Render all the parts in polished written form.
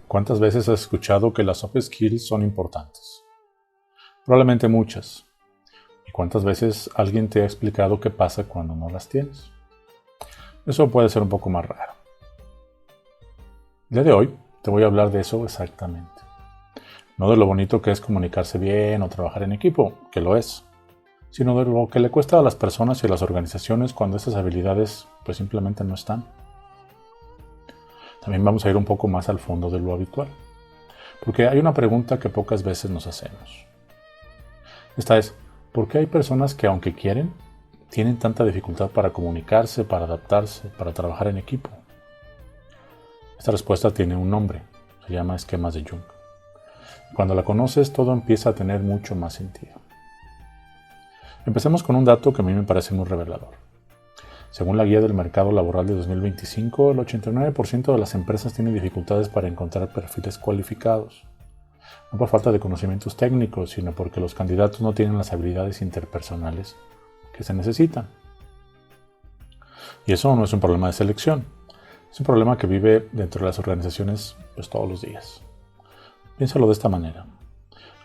¿Cuántas veces has escuchado que las soft skills son importantes? Probablemente muchas. ¿Y cuántas veces alguien te ha explicado qué pasa cuando no las tienes? Eso puede ser un poco más raro. El día de hoy te voy a hablar de eso exactamente. No de lo bonito que es comunicarse bien o trabajar en equipo, que lo es, sino de lo que le cuesta a las personas y a las organizaciones cuando estas habilidades pues simplemente no están. También vamos a ir un poco más al fondo de lo habitual, porque hay una pregunta que pocas veces nos hacemos. Esta es, ¿por qué hay personas que aunque quieren, tienen tanta dificultad para comunicarse, para adaptarse, para trabajar en equipo? Esta respuesta tiene un nombre, se llama esquemas de Jung. Cuando la conoces, todo empieza a tener mucho más sentido. Empecemos con un dato que a mí me parece muy revelador. Según la Guía del Mercado Laboral de 2025, el 89% de las empresas tienen dificultades para encontrar perfiles cualificados. No por falta de conocimientos técnicos, sino porque los candidatos no tienen las habilidades interpersonales que se necesitan. Y eso no es un problema de selección, es un problema que vive dentro de las organizaciones pues, todos los días. Piénsalo de esta manera.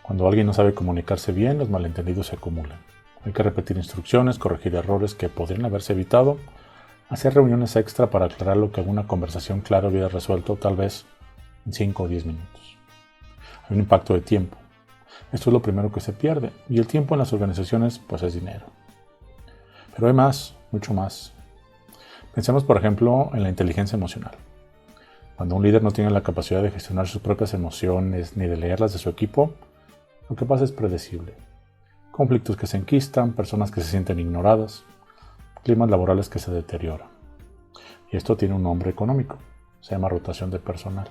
Cuando alguien no sabe comunicarse bien, los malentendidos se acumulan. Hay que repetir instrucciones, corregir errores que podrían haberse evitado, hacer reuniones extra para aclarar lo que alguna conversación clara hubiera resuelto tal vez en 5 o 10 minutos. Hay un impacto de tiempo. Esto es lo primero que se pierde, y el tiempo en las organizaciones pues es dinero. Pero hay más, mucho más. Pensemos por ejemplo en la inteligencia emocional. Cuando un líder no tiene la capacidad de gestionar sus propias emociones ni de leerlas de su equipo, lo que pasa es predecible. Conflictos que se enquistan, personas que se sienten ignoradas, climas laborales que se deterioran. Y esto tiene un nombre económico, se llama rotación de personal.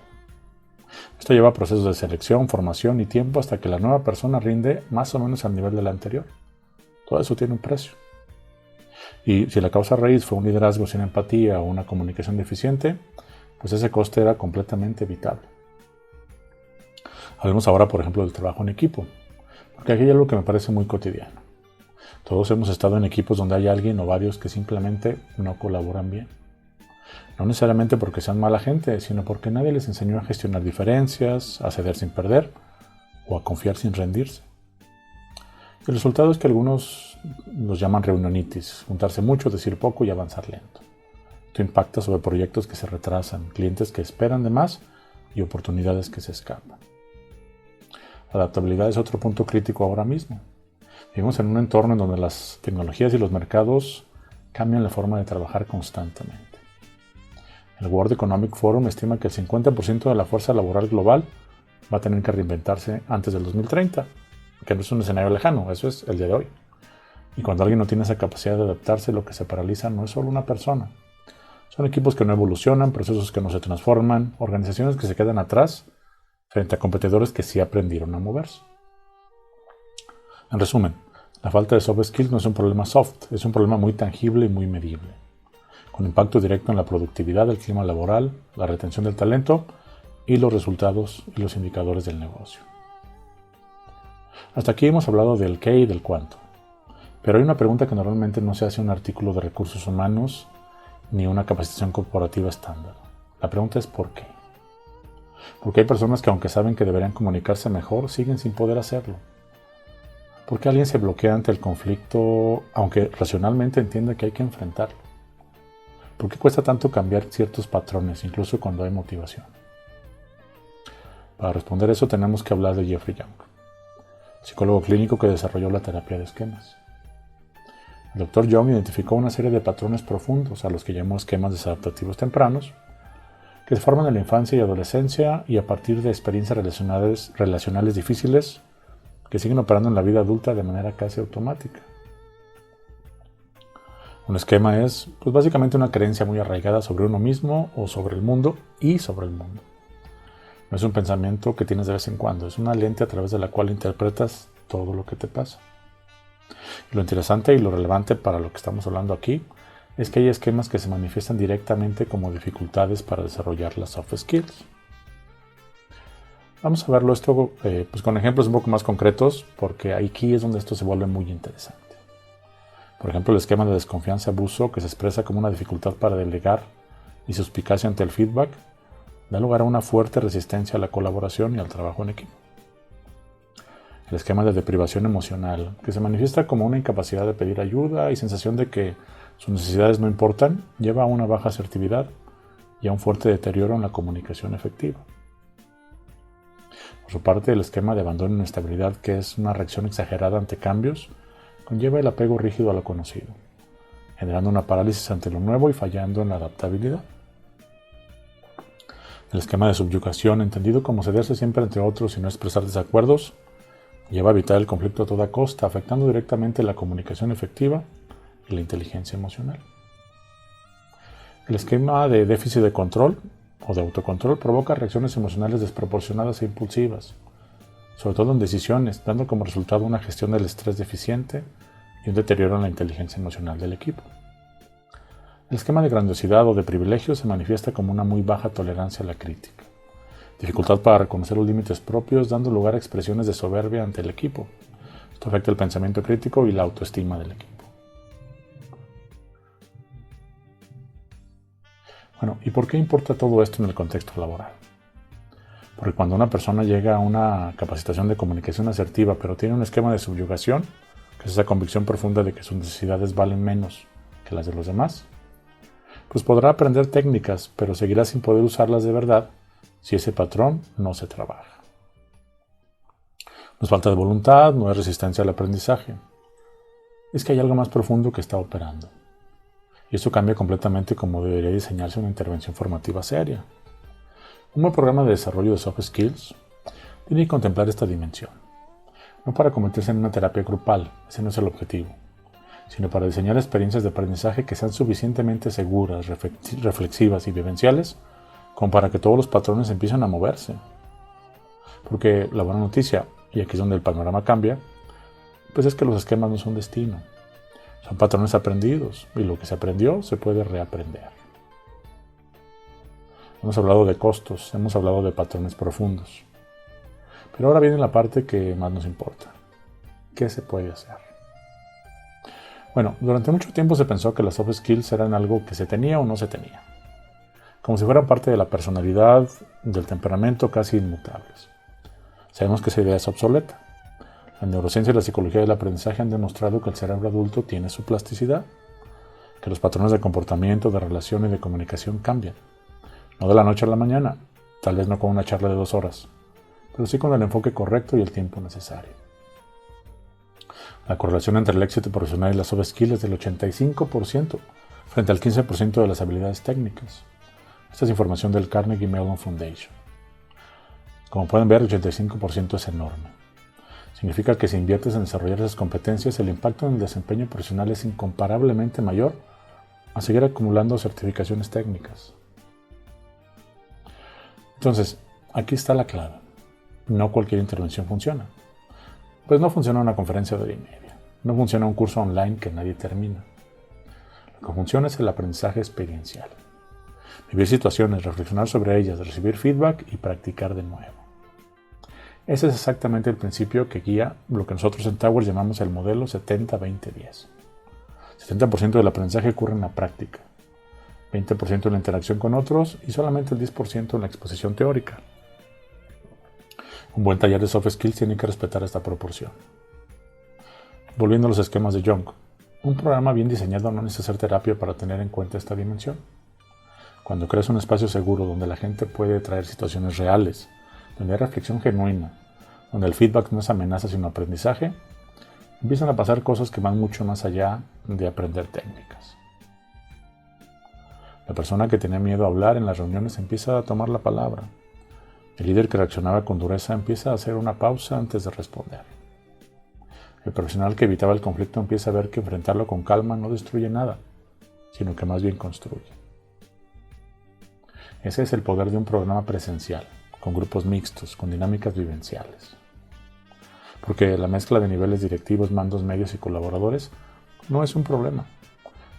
Esto lleva a procesos de selección, formación y tiempo hasta que la nueva persona rinde más o menos al nivel de la anterior. Todo eso tiene un precio. Y si la causa raíz fue un liderazgo sin empatía o una comunicación deficiente, pues ese coste era completamente evitable. Hablemos ahora, por ejemplo, del trabajo en equipo. Porque aquí hay algo que me parece muy cotidiano. Todos hemos estado en equipos donde hay alguien o varios que simplemente no colaboran bien. No necesariamente porque sean mala gente, sino porque nadie les enseñó a gestionar diferencias, a ceder sin perder o a confiar sin rendirse. El resultado es que algunos los llaman reunionitis, juntarse mucho, decir poco y avanzar lento. Esto impacta sobre proyectos que se retrasan, clientes que esperan de más y oportunidades que se escapan. La adaptabilidad es otro punto crítico ahora mismo. Vivimos en un entorno en donde las tecnologías y los mercados cambian la forma de trabajar constantemente. El World Economic Forum estima que el 50% de la fuerza laboral global va a tener que reinventarse antes del 2030, que no es un escenario lejano, eso es el día de hoy. Y cuando alguien no tiene esa capacidad de adaptarse, lo que se paraliza no es solo una persona. Son equipos que no evolucionan, procesos que no se transforman, organizaciones que se quedan atrás frente a competidores que sí aprendieron a moverse. En resumen, la falta de soft skills no es un problema soft, es un problema muy tangible y muy medible, con impacto directo en la productividad, el clima laboral, la retención del talento y los resultados y los indicadores del negocio. Hasta aquí hemos hablado del qué y del cuánto, pero hay una pregunta que normalmente no se hace en un artículo de recursos humanos ni una capacitación corporativa estándar. La pregunta es ¿por qué? Porque hay personas que aunque saben que deberían comunicarse mejor, siguen sin poder hacerlo. ¿Por qué alguien se bloquea ante el conflicto, aunque racionalmente entiende que hay que enfrentarlo? ¿Por qué cuesta tanto cambiar ciertos patrones, incluso cuando hay motivación? Para responder eso tenemos que hablar de Jeffrey Young, psicólogo clínico que desarrolló la terapia de esquemas. El Dr. Young identificó una serie de patrones profundos, a los que llamó esquemas desadaptativos tempranos, que se forman en la infancia y adolescencia y a partir de experiencias relacionales difíciles que siguen operando en la vida adulta de manera casi automática. Un esquema es pues básicamente una creencia muy arraigada sobre uno mismo o sobre el mundo y sobre el mundo. No es un pensamiento que tienes de vez en cuando, es una lente a través de la cual interpretas todo lo que te pasa. Y lo interesante y lo relevante para lo que estamos hablando aquí es que hay esquemas que se manifiestan directamente como dificultades para desarrollar las soft skills. Vamos a verlo esto pues con ejemplos un poco más concretos, porque aquí es donde esto se vuelve muy interesante. Por ejemplo, el esquema de desconfianza-abuso, que se expresa como una dificultad para delegar y suspicacia ante el feedback, da lugar a una fuerte resistencia a la colaboración y al trabajo en equipo. El esquema de deprivación emocional, que se manifiesta como una incapacidad de pedir ayuda y sensación de que sus necesidades no importan, lleva a una baja asertividad y a un fuerte deterioro en la comunicación efectiva. Por su parte, el esquema de abandono e inestabilidad, que es una reacción exagerada ante cambios, conlleva el apego rígido a lo conocido, generando una parálisis ante lo nuevo y fallando en la adaptabilidad. El esquema de subyugación, entendido como cederse siempre ante otros y no expresar desacuerdos, lleva a evitar el conflicto a toda costa, afectando directamente la comunicación efectiva y la inteligencia emocional. El esquema de déficit de control o de autocontrol provoca reacciones emocionales desproporcionadas e impulsivas, sobre todo en decisiones, dando como resultado una gestión del estrés deficiente y un deterioro en la inteligencia emocional del equipo. El esquema de grandiosidad o de privilegio se manifiesta como una muy baja tolerancia a la crítica, dificultad para reconocer los límites propios, dando lugar a expresiones de soberbia ante el equipo. Esto afecta el pensamiento crítico y la autoestima del equipo. Bueno, ¿y por qué importa todo esto en el contexto laboral? Porque cuando una persona llega a una capacitación de comunicación asertiva, pero tiene un esquema de subyugación, que es esa convicción profunda de que sus necesidades valen menos que las de los demás, pues podrá aprender técnicas, pero seguirá sin poder usarlas de verdad si ese patrón no se trabaja. No es falta de voluntad, no es resistencia al aprendizaje. Es que hay algo más profundo que está operando. Y esto cambia completamente cómo debería diseñarse una intervención formativa seria. Un buen programa de desarrollo de soft skills tiene que contemplar esta dimensión. No para convertirse en una terapia grupal, ese no es el objetivo, sino para diseñar experiencias de aprendizaje que sean suficientemente seguras, reflexivas y vivenciales como para que todos los patrones empiecen a moverse. Porque la buena noticia, y aquí es donde el panorama cambia, pues es que los esquemas no son destino. Son patrones aprendidos, y lo que se aprendió se puede reaprender. Hemos hablado de costos, hemos hablado de patrones profundos. Pero ahora viene la parte que más nos importa. ¿Qué se puede hacer? Bueno, durante mucho tiempo se pensó que las soft skills eran algo que se tenía o no se tenía, como si fueran parte de la personalidad, del temperamento, casi inmutables. Sabemos que esa idea es obsoleta. La neurociencia y la psicología del aprendizaje han demostrado que el cerebro adulto tiene su plasticidad, que los patrones de comportamiento, de relación y de comunicación cambian. No de la noche a la mañana, tal vez no con una charla de 2 horas, pero sí con el enfoque correcto y el tiempo necesario. La correlación entre el éxito profesional y las soft skills es del 85% frente al 15% de las habilidades técnicas. Esta es información del Carnegie Mellon Foundation. Como pueden ver, el 85% es enorme. Significa que si inviertes en desarrollar esas competencias, el impacto en el desempeño profesional es incomparablemente mayor a seguir acumulando certificaciones técnicas. Entonces, aquí está la clave. No cualquier intervención funciona. Pues no funciona una conferencia de hora y media. No funciona un curso online que nadie termina. Lo que funciona es el aprendizaje experiencial. Vivir situaciones, reflexionar sobre ellas, recibir feedback y practicar de nuevo. Ese es exactamente el principio que guía lo que nosotros en Towers llamamos el modelo 70-20-10. 70% del aprendizaje ocurre en la práctica, 20% en la interacción con otros y solamente el 10% en la exposición teórica. Un buen taller de soft skills tiene que respetar esta proporción. Volviendo a los esquemas de Jung, un programa bien diseñado no necesita hacer terapia para tener en cuenta esta dimensión. Cuando creas un espacio seguro donde la gente puede traer situaciones reales, donde hay reflexión genuina, donde el feedback no es amenaza sino aprendizaje, empiezan a pasar cosas que van mucho más allá de aprender técnicas. La persona que tenía miedo a hablar en las reuniones empieza a tomar la palabra. El líder que reaccionaba con dureza empieza a hacer una pausa antes de responder. El profesional que evitaba el conflicto empieza a ver que enfrentarlo con calma no destruye nada, sino que más bien construye. Ese es el poder de un programa presencial, con grupos mixtos, con dinámicas vivenciales. Porque la mezcla de niveles directivos, mandos medios y colaboradores no es un problema.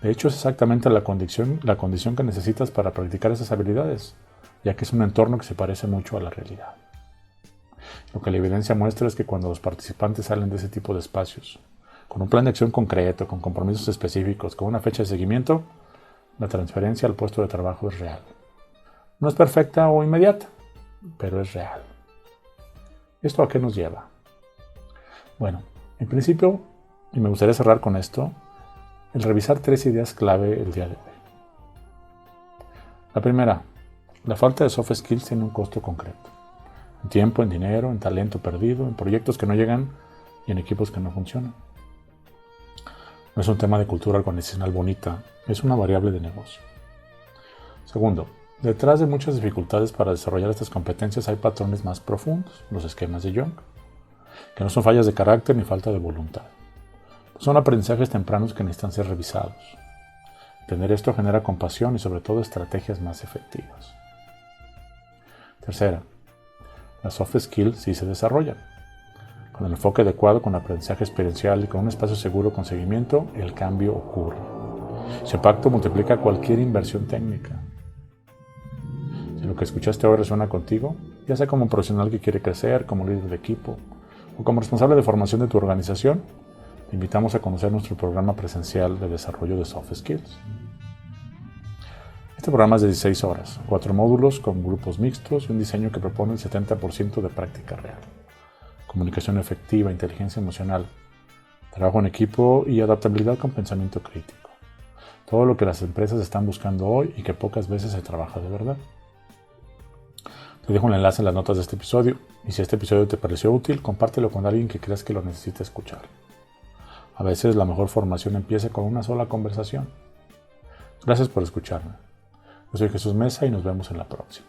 De hecho, es exactamente la condición que necesitas para practicar esas habilidades, ya que es un entorno que se parece mucho a la realidad. Lo que la evidencia muestra es que cuando los participantes salen de ese tipo de espacios, con un plan de acción concreto, con compromisos específicos, con una fecha de seguimiento, la transferencia al puesto de trabajo es real. No es perfecta o inmediata, pero es real. ¿Esto a qué nos lleva? Bueno, en principio, y me gustaría cerrar con esto, el revisar 3 ideas clave el día de hoy. La primera, la falta de soft skills tiene un costo concreto. En tiempo, en dinero, en talento perdido, en proyectos que no llegan y en equipos que no funcionan. No es un tema de cultura organizacional bonita, es una variable de negocio. Segundo, detrás de muchas dificultades para desarrollar estas competencias hay patrones más profundos, los esquemas de Jung, que no son fallas de carácter ni falta de voluntad. Son aprendizajes tempranos que necesitan ser revisados. Entender esto genera compasión y sobre todo estrategias más efectivas. Tercera, las soft skills sí se desarrollan. Con el enfoque adecuado, con aprendizaje experiencial y con un espacio seguro con seguimiento, el cambio ocurre. Ese impacto multiplica cualquier inversión técnica. Si lo que escuchaste hoy resuena contigo, ya sea como profesional que quiere crecer, como líder de equipo o como responsable de formación de tu organización, te invitamos a conocer nuestro programa presencial de desarrollo de soft skills. Este programa es de 16 horas, 4 módulos con grupos mixtos y un diseño que propone el 70% de práctica real. Comunicación efectiva, inteligencia emocional, trabajo en equipo y adaptabilidad con pensamiento crítico. Todo lo que las empresas están buscando hoy y que pocas veces se trabaja de verdad. Te dejo un enlace en las notas de este episodio y si este episodio te pareció útil, compártelo con alguien que creas que lo necesite escuchar. A veces la mejor formación empieza con una sola conversación. Gracias por escucharme. Yo soy Jesús Mesa y nos vemos en la próxima.